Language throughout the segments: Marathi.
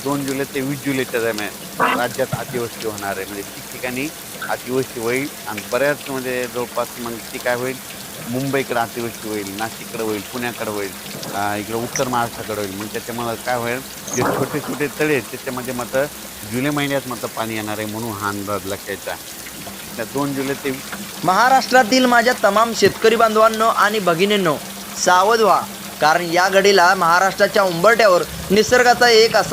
2 जुलै ते 20 जुलैच्या दरम्यान राज्यात अतिवृष्टी होणार आहे. म्हणजे ठिकठिकाणी अतिवृष्टी होईल आणि बऱ्याच म्हणजे जवळपास मग ती काय होईल, मुंबईकडे अतिवृष्टी होईल, नाशिककडे होईल, पुण्याकडे होईल, इकडे उत्तर महाराष्ट्राकडे होईल. मग त्याच्यामुळे काय होईल, जे छोटे छोटे तळे आहेत त्याच्यामध्ये मात्र जुलै महिन्यात मात्र पाणी येणार आहे, म्हणून हा अंदाज लक्षायचा आहे. 2 जुलै ते महाराष्ट्रातील माझ्या तमाम शेतकरी बांधवांनो आणि भगिनींनो, सावध व्हा, कारण या घडीला महाराष्ट्राच्या उंबरठ्यावर निसर्गाचा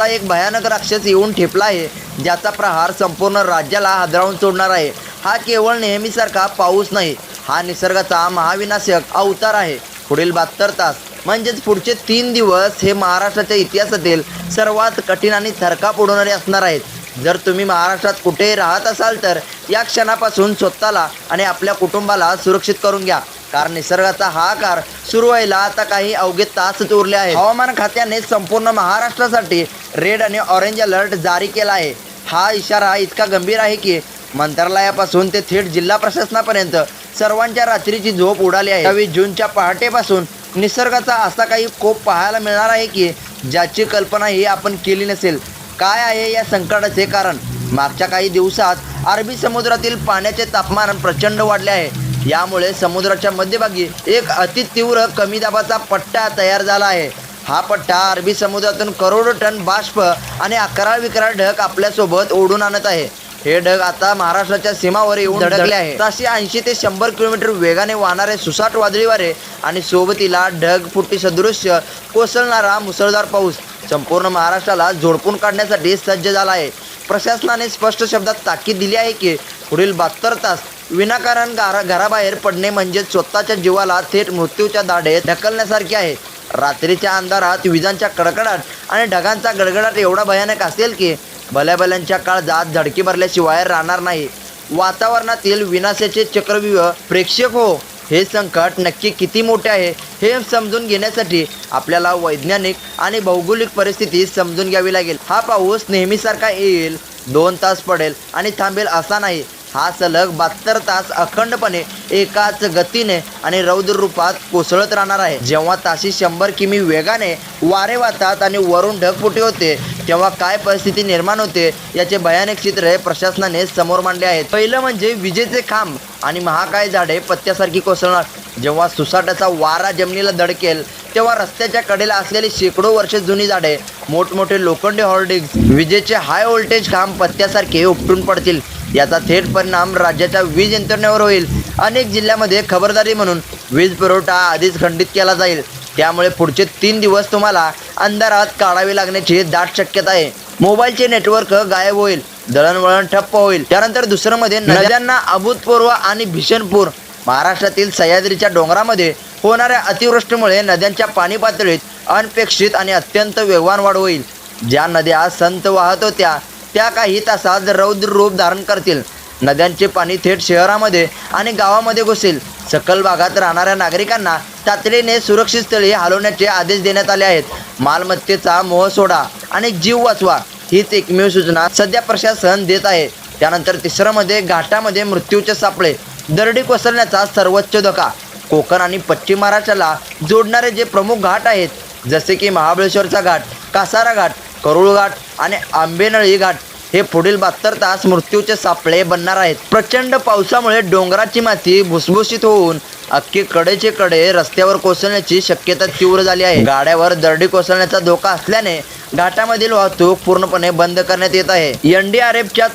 एक भयानक राक्षस येऊन ठेपला आहे, ज्याचा प्रहार संपूर्ण राज्याला हादरावून सोडणार आहे. हा केवळ नेहमीसारखा पाऊस नाही, हा निसर्गाचा महाविनाशक अवतार आहे. पुढील 72 तास म्हणजेच पुढचे 3 दिवस हे महाराष्ट्राच्या इतिहासातील सर्वात कठीण आणि थरकाप उडवणारे असणार आहेत. जर तुम्ही महाराष्ट्रात कुठेही राहत असाल तर या क्षणापासून स्वतःला आणि आपल्या कुटुंबाला सुरक्षित करून घ्या, कारण निसर्गाचा हाहाकार सुरू व्हायला आता काही अवघे तासच उरले आहेत. हवामान खात्याने संपूर्ण महाराष्ट्रासाठी रेड आणि ऑरेंज अलर्ट जारी केला आहे. हा इशारा इतका गंभीर आहे की मंत्रालयापासून ते थेट जिल्हा प्रशासनापर्यंत सर्वांच्या रात्रीची झोप उडाली आहे. 23 जूनच्या पहाटेपासून निसर्गाचा असा काही कोप पाहायला मिळणार आहे की ज्याची कल्पनाही आपण केली नसेल. काय आहे या संकटाचे कारण? मागच्या काही दिवसात अरबी समुद्रातील पाण्याचे तापमान प्रचंड वाढले आहे. यामुळे समुद्राच्या मध्यभागी एक अतितीव्र कमी दाबाचा पट्टा तयार झाला आहे. हा पट्टा अरबी समुद्रातून करोडो टन बाष्प आणि अकराळ विकराळ ढग आपल्यासोबत ओढून आणत आहे. हे ढग आता महाराष्ट्राच्या सीमावर येऊन धडकले आहे. 80 ते 100 किलोमीटर वेगाने वाहणारे सुसाट वादळी वारे आणि सोबतीला ढगफुटी सदृश्य कोसळणारा मुसळधार पाऊस संपूर्ण महाराष्ट्राला झोडपून काढण्यासाठी सज्ज झाला आहे. प्रशासनाने स्पष्ट शब्दात ताकीद दिली आहे की पुढील 72 तास विनाकारण घराबाहेर पडणे म्हणजे स्वतःच्या जीवाला थेट मृत्यूच्या दाढेत ढकलण्यासारखे आहे. रात्रीच्या अंधारात विजांच्या कडकडाट आणि ढगांचा गडगडाट एवढा भयानक असेल की भल्याभल्यांच्या काळजात धडकी भरल्याशिवाय राहणार नाही. वातावरणातील विनाशाचे चक्रव्यूह प्रेक्षक हो, हे संकट नक्की किती मोठे आहे हे समजून घेण्यासाठी आपल्याला वैज्ञानिक आणि भौगोलिक परिस्थिती समजून घ्यावी लागेल. हा पाऊस नेहमीसारखा येईल, 2 तास पडेल आणि थांबेल असा नाही. हा सलग 72 तास अखंडपणे एकाच गतीने आणि रौद्र रूपात कोसळत राहणार आहे. जेव्हा ताशी 100 किमी वेगाने वारे वाहतात आणि वरून ढगफुटी होते तेव्हा काय परिस्थिती निर्माण होते याचे भयानक चित्र प्रशासनाने समोर मांडले आहेत. पहिलं म्हणजे विजेचे खांब आणि महाकाय झाडे पत्त्यासारखी कोसळणार. जेव्हा सुसाटाचा वारा जमिनीला धडकेल तेव्हा रस्त्याच्या कडेला असलेली शेकडो वर्ष जुनी झाडे, मोठमोठे लोखंडी होर्डिंग्स, विजेचे हाय व्होल्टेज खांब पत्त्यासारखे उपटून पडतील. याचा थेट परिणाम राज्याच्या वीज यंत्रणेवर होईल. अनेक जिल्ह्यामध्ये खबरदारी म्हणून वीज पुरवठा आधीच खंडित केला जाईल. त्यामुळे पुढचे 3 दिवस तुम्हाला अंधारात काढावे लागण्याची दाट शक्यता आहे. मोबाईलचे नेटवर्क गायब होईल, दळणवळण ठप्प होईल. त्यानंतर दुसरं मध्ये नद्यांना अभूतपूर्व आणि भीषण पूर. महाराष्ट्रातील सह्याद्रीच्या डोंगरामध्ये होणाऱ्या अतिवृष्टीमुळे नद्यांच्या पाणी पातळीत अनपेक्षित आणि अत्यंत वेगवान वाढ होईल. ज्या नद्या संत वाहत होत्या त्या काही तासात रौद्र रूप धारण करतील. नद्यांचे पाणी थेट शहरामध्ये आणि गावामध्ये घुसेल. सखल भागात राहणाऱ्या नागरिकांना तातडीने सुरक्षित स्थळी हलवण्याचे आदेश देण्यात आले आहेत. मालमत्तेचा मोह सोडा आणि जीव वाचवा, हीच एकमेव सूचना सध्या प्रशासन देत आहे. त्यानंतर तिसरं मध्ये घाटामध्ये मृत्यूचे सापळे. दरडी कोसळण्याचा सर्वोच्च धोका. कोकण आणि पश्चिम महाराष्ट्राला जोडणारे जे प्रमुख घाट आहेत, जसे की महाबळेश्वरचा घाट, कासारा घाट, करूळ घाट आणि आंबेनळी घाट, हे पुढील 72 तास मृत्यूचे सापळे बनणार आहेत. प्रचंड पावसामुळे डोंगराची माती भुसभुशीत होऊन अख्खे कडेचे कडे रस्त्यावर कोसळण्याची शक्यता तीव्र झाली आहे. गाड्यावर दरडी कोसळण्याचा धोका असल्याने घाटामधील वाहतूक पूर्णपणे बंद करण्यात येत आहे. एनडीआरएफच्या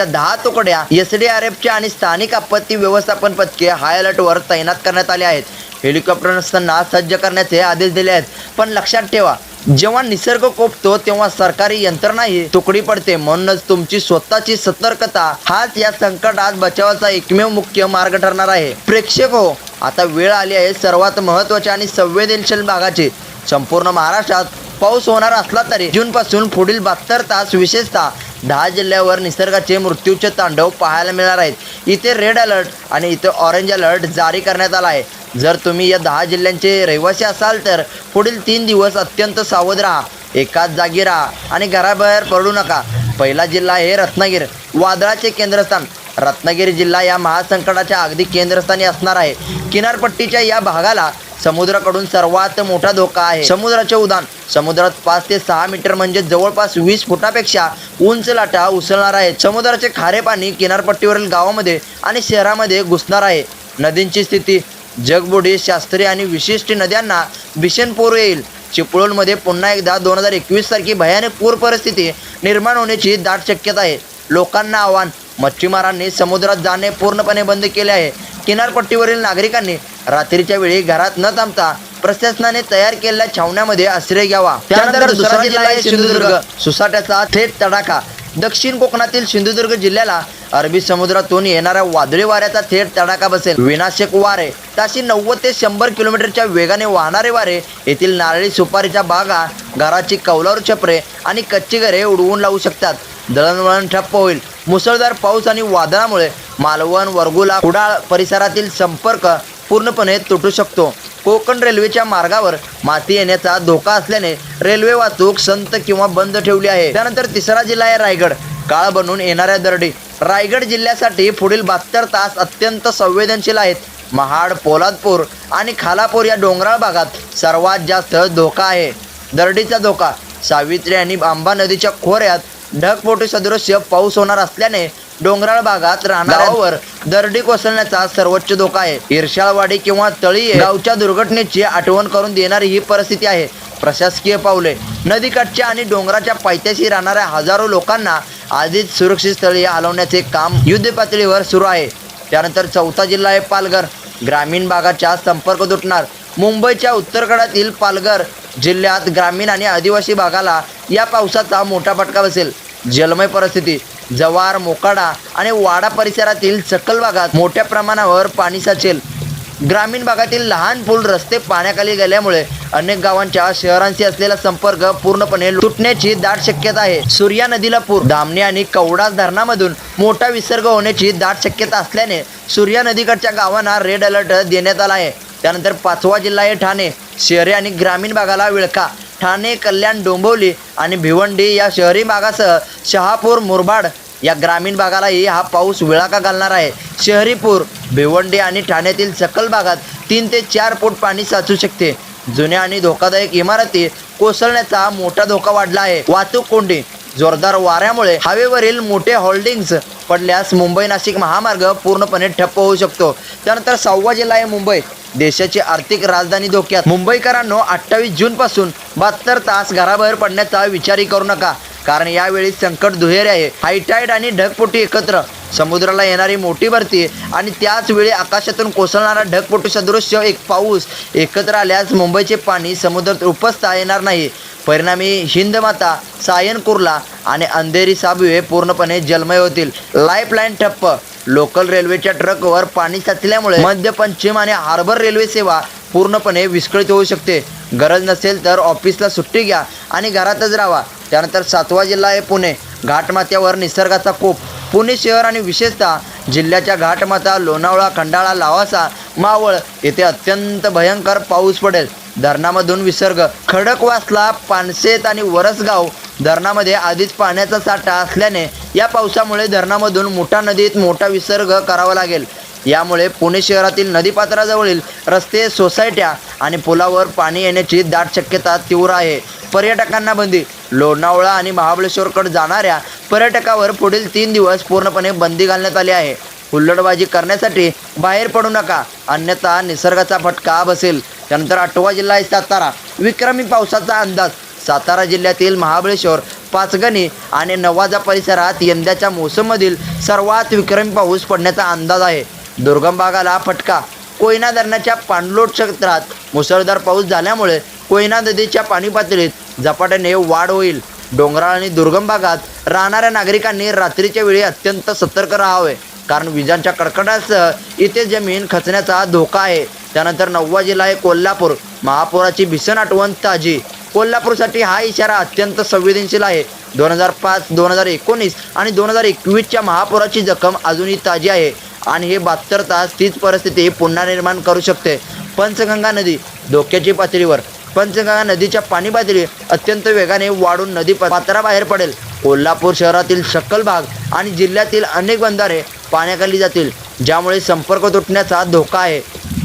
10 तुकड्या, एसडीआरएफच्या आणि स्थानिक आपत्ती व्यवस्थापन पथके हाय अलर्टवर तैनात करण्यात आले आहेत. हेलिकॉप्टर्सना सज्ज करण्याचे आदेश दिले आहेत. पण लक्षात ठेवा, जेव्हा निसर्ग कोपतो तेव्हा सरकारी यंत्रणाही तुकडी पडते. म्हणूनच तुमची स्वतःची सतर्कता हाच या संकटात बचावाचा एकमेव मुख्य मार्ग ठरणार आहे. प्रेक्षक हो, आता वेळ आली आहे सर्वात महत्त्वाच्या आणि संवेदनशील भागाची. संपूर्ण महाराष्ट्रात पाऊस होणार असला तरी जूनपासून पुढील 72 तास विशेषतः 10 जिल्ह्यावर निसर्गाचे मृत्यूचे तांडव पाहायला मिळणार आहेत. इथे रेड अलर्ट आणि इथे ऑरेंज अलर्ट जारी करण्यात आला आहे. जर तुम्ही या 10 जिल्ह्यांचे रहिवासी असाल तर पुढील 3 दिवस अत्यंत सावध राहा, एकाच जागी राहा आणि घराबाहेर पडू नका. पहिला जिल्हा आहे रत्नागिरी, वादळाचे केंद्रस्थान. रत्नागिरी जिल्हा या महासंकटाच्या अगदी केंद्रस्थानी असणार आहे. किनारपट्टीच्या या भागाला समुद्राकडून सर्वात मोठा धोका आहे. समुद्राचे उधाण. समुद्रात 5 ते 6 मीटर म्हणजे जवळपास 20 फुटापेक्षा उंच लाटा उसळणार आहेत. समुद्राचे खारे पाणी किनारपट्टीवरील गावामध्ये आणि शहरामध्ये घुसणार आहे. नदींची स्थिती. जगबुडी, शास्त्रीय आणि विशिष्ट नद्यांना भीषण पूर येईल. चिपळूणमध्ये पुन्हा एकदा 2021 सारखी भयानक पूर परिस्थिती निर्माण होण्याची दाट शक्यता आहे. लोकांना आव्हान. मच्छीमारांनी समुद्रात जाणे पूर्णपणे बंद केले आहे. किनारपट्टीवरील नागरिकांनी रात्रीच्या वेळी घरात न थांबता प्रशासनाने तयार केलेल्या छावण्यामध्ये आश्रय घ्यावा. त्यानंतर दुसरा जिल्हा आहे सिंधुदुर्ग. सुसाट्याचा थेट तडाखा. दक्षिण कोकणातील सिंधुदुर्ग जिल्ह्याला अरबी समुद्रातून येणाऱ्या वादळी वाऱ्याचा थेट तडाखा बसेल. विनाशक वारे. ताशी 90 ते 100 किलोमीटरच्या वेगाने वाहणारे वारे येथील नारळी सुपारीच्या बागा, घराची कौलारू छपरे आणि कच्ची घरे उडवून लावू शकतात. दळणवळण ठप्प होईल. मुसळधार पाऊस आणि वादळामुळे मालवण, वरगुला, कुडाळ परिसरातील संपर्क पूर्णपणे तुटू शकतो. कोकण रेल्वेच्या मार्गावर माती येण्याचा धोका असल्याने रेल्वे वाहतूक संत किंवा बंद ठेवली आहे. त्यानंतर तिसरा जिल्हा आहे रायगड. काळ बनून येणाऱ्या दरडी. रायगड जिल्ह्यासाठी पुढील 72 तास अत्यंत संवेदनशील आहेत. महाड, पोलादपूर आणि खालापूर या डोंगराळ भागात सर्वात जास्त धोका आहे. दरडीचा धोका. सावित्री आणि आंबा नदीच्या खोऱ्यात ढगफोटी सदृश्य पाऊस होणार असल्याने डोंगराळ भागात राहणाऱ्यांवर दरडी कोसळण्याचा सर्वोच्च धोका आहे. इर्शाळवाडी किंवा तळी गावच्या दुर्घटनेची आठवण करून देणारी ही परिस्थिती आहे. प्रशासकीय पावले. नदीकाठच्या आणि डोंगराच्या पायथ्याशी राहणाऱ्या हजारो लोकांना आधीच सुरक्षित स्थळी हलवण्याचे काम युद्धपातळीवर सुरू आहे. त्यानंतर चौथा जिल्हा आहे पालघर. ग्रामीण भागाचा संपर्क तुटणार. मुंबईच्या उत्तरकडातील पालघर जिल्ह्यात ग्रामीण आणि आदिवासी भागाला या पावसाचा मोठा फटका बसेल. जलमय परिस्थिती. जव्हार, मोकाडा आणि वाडा परिसरातील सखल भागात मोठ्या प्रमाणावर पाणी साचेल. ग्रामीण भागातील लहान पूल रस्ते पाण्याखाली गेल्यामुळे अनेक गावांच्या शहरांशी असलेला संपर्क पूर्णपणे तुटण्याची दाट शक्यता आहे. सूर्या नदीला पूर. धामणी आणि कवडास धरणामधून मोठा विसर्ग होण्याची दाट शक्यता असल्याने सूर्या नदीकडच्या गावांना रेड अलर्ट देण्यात आला आहे. त्यानंतर पाचवा जिल्हा आहे ठाणे. शहरी आणि ग्रामीण भागाला विळखा. ठाणे, कल्याण, डोंबिवली आणि भिवंडी या शहरी भागासह शहापूर, मुरबाड या ग्रामीण भागालाही हा पाऊस विळखा घालणार आहे. शहरी पूर. भिवंडी आणि ठाण्यातील सखल भागात 3 ते 4 फूट पाणी साचू शकते. जुन्या आणि धोकादायक इमारती कोसळण्याचा मोठा धोका वाढला आहे. वाहतूक कोंडी. जोरदार वाऱ्यामुळे हवेवरील मोठे होल्डिंग्स पडल्यास मुंबई नाशिक महामार्ग पूर्णपणे ठप्प होऊ शकतो. त्यानंतर 6वा जिल्हा आहे मुंबई. देशाची आर्थिक राजधानी धोक्यात. मुंबईकरांनो, 28 जूनपासून 72 तास घराबाहेर पडण्याचा विचारही करू नका, कारण यावेळी संकट दुहेरी आहे. हायटाईड आणि ढगफोटी एकत्र. समुद्राला येणारी मोठी भरती आणि त्याच वेळी आकाशातून कोसळणारा ढगफोटी सदृश्य एक पाऊस एकत्र आल्यास मुंबईचे पाणी समुद्रात उपसता येणार नाही. परिणामी हिंदमाता, सायन कुर्ला आणि अंधेरी साबवे पूर्णपणे जलमय होतील. लाईफलाईन ठप्प. लोकल रेल्वेच्या ट्रकवर पाणी साचल्यामुळे मध्य, पश्चिम आणि हार्बर रेल्वे सेवा पूर्णपणे विस्कळीत होऊ शकते. गरज नसेल तर ऑफिसला सुट्टी घ्या आणि घरातच राहा. त्यानंतर 7वा जिल्हा आहे पुणे. घाटमाथ्यावर निसर्गाचा कोप. पुणे शहर आणि विशेषतः जिल्ह्याच्या घाटमाथा, लोणावळा, खंडाळा, लावासा, मावळ येथे अत्यंत भयंकर पाऊस पडेल. धरणामधून विसर्ग. खडकवासला, पानशेत आणि वरसगाव धरणामध्ये आधीच पाण्याचा साठा असल्याने या पावसामुळे धरणामधून मोठा नदीत मोठा विसर्ग करावा लागेल. यामुळे पुणे शहरातील नदीपात्राजवळील रस्ते, सोसायट्या आणि पुलावर पाणी येण्याची दाट शक्यता तीव्र आहे. पर्यटकांना बंदी. लोणावळा आणि महाबळेश्वरकडे जाणाऱ्या पर्यटकावर पुढील 3 दिवस पूर्णपणे बंदी घालण्यात आली आहे. हुल्लडबाजी करण्यासाठी बाहेर पडू नका, अन्यथा निसर्गाचा फटका बसेल. त्यानंतर 8वा जिल्हा आहे सातारा. विक्रमी पावसाचा अंदाज. सातारा जिल्ह्यातील महाबळेश्वर, पाचगणी आणि नवाजा परिसरात यंदाच्या मोसममधील सर्वात विक्रमी पाऊस पडण्याचा अंदाज आहे. दुर्गम भागाला फटका. कोयना धरणाच्या पाणलोट क्षेत्रात मुसळधार पाऊस झाल्यामुळे कोयना नदीच्या पाणी पातळीत झपाट्याने वाढ होईल. डोंगराळ आणि दुर्गम भागात राहणाऱ्या नागरिकांनी रात्रीच्या वेळी अत्यंत सतर्क राहावे, कारण विजांच्या कडकडाटासह इथे जमीन खचण्याचा धोका आहे. त्यानंतर 9वा जिल्हा आहे कोल्हापूर. महापुराची भीषण आठवण ताजी. कोल्हापूरसाठी हा इशारा अत्यंत संवेदनशील आहे. 2005, 2019 आणि 2021च्या महापुराची जखम अजूनही ताजी आहे आणि हे 72 तास तीच परिस्थिती पुन्हा निर्माण करू शकते. पंचगंगा नदी धोक्याची पातळीवर. पंचगंगा नदीच्या पाणी पातळी अत्यंत वेगाने वाढून नदी पात्राबाहेर पडेल. कोल्हापूर शहरातील सखल भाग आणि जिल्ह्यातील अनेक बंधारे पाण्याखाली जातील, ज्यामुळे संपर्क तुटण्याचा धोका आहे.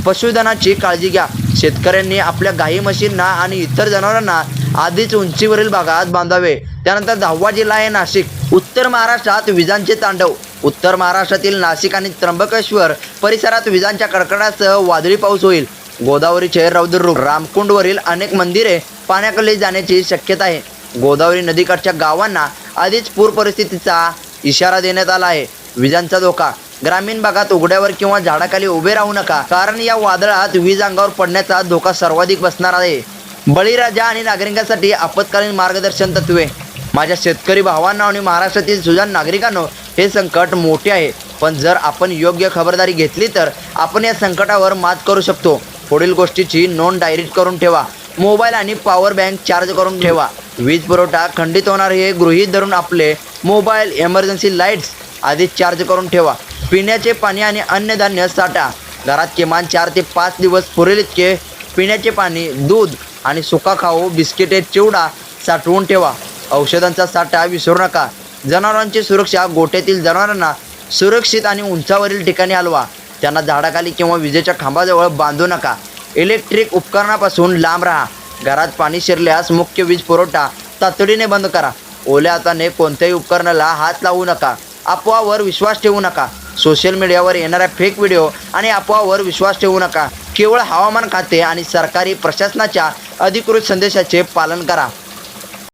पशुधनाची काळजी घ्या. शेतकऱ्यांनी आपल्या गाई म्हशींना आणि इतर जनावरांना आधीच उंचीवरील भागात बांधावे. त्यानंतर 10वा जिल्हा आहे नाशिक. उत्तर महाराष्ट्रात विजांचे तांडव. उत्तर महाराष्ट्रातील नाशिक आणि त्र्यंबकेश्वर परिसरात विजांच्या कडकडाटासह वादळी पाऊस होईल. गोदावरीचे रौद्ररूप. रामकुंडवरील अनेक मंदिरे पाण्याखाली जाण्याची शक्यता आहे. गोदावरी नदीकाठच्या गावांना आधीच पूर परिस्थितीचा इशारा देण्यात आला आहे. विजांचा धोका. ग्रामीण भागात उघड्यावर किंवा झाडाखाली उभे राहू नका, कारण या वादळात वीज अंगावर पडण्याचा धोका सर्वाधिक बसणार आहे. बळीराजा आणि नागरिकांसाठी आपत्कालीन मार्गदर्शन तत्वे. माझ्या शेतकरी भावांना आणि महाराष्ट्रातील सुजाण नागरिकांनो, हे संकट मोठे आहे, पण जर आपण योग्य खबरदारी घेतली तर आपण या संकटावर मात करू शकतो. पुढील गोष्टीची नोंद डायरीत करून ठेवा. मोबाईल आणि पॉवर बँक चार्ज करून ठेवा. वीज पुरवठा खंडित होणार हे गृहीत धरून आपले मोबाईल, इमर्जन्सी लाईट्स आधीच चार्ज करून ठेवा. पिण्याचे पाणी आणि अन्नधान्य साठा. घरात किमान 4 ते 5 दिवस पुरेल इतके पिण्याचे पाणी, दूध आणि सुका खाऊ, बिस्किटे, चिवडा साठवून ठेवा. औषधांचा साठा विसरू नका. जनावरांची सुरक्षा. गोठ्यातील जनावरांना सुरक्षित आणि उंचावरील ठिकाणी हलवा. त्यांना झाडाखाली किंवा विजेच्या खांबाजवळ बांधू नका. इलेक्ट्रिक उपकरणापासून लांब राहा. घरात पाणी शिरल्यास मुख्य वीज पुरवठा तातडीने बंद करा. ओल्या हाताने कोणत्याही उपकरणाला हात लावू नका. अफवावर विश्वास ठेवू नका. सोशल मीडियावर येणाऱ्या फेक व्हिडिओ आणि अफवावर विश्वास ठेवू नका. केवळ हवामान खाते आणि सरकारी प्रशासनाच्या अधिकृत संदेशाचे पालन करा.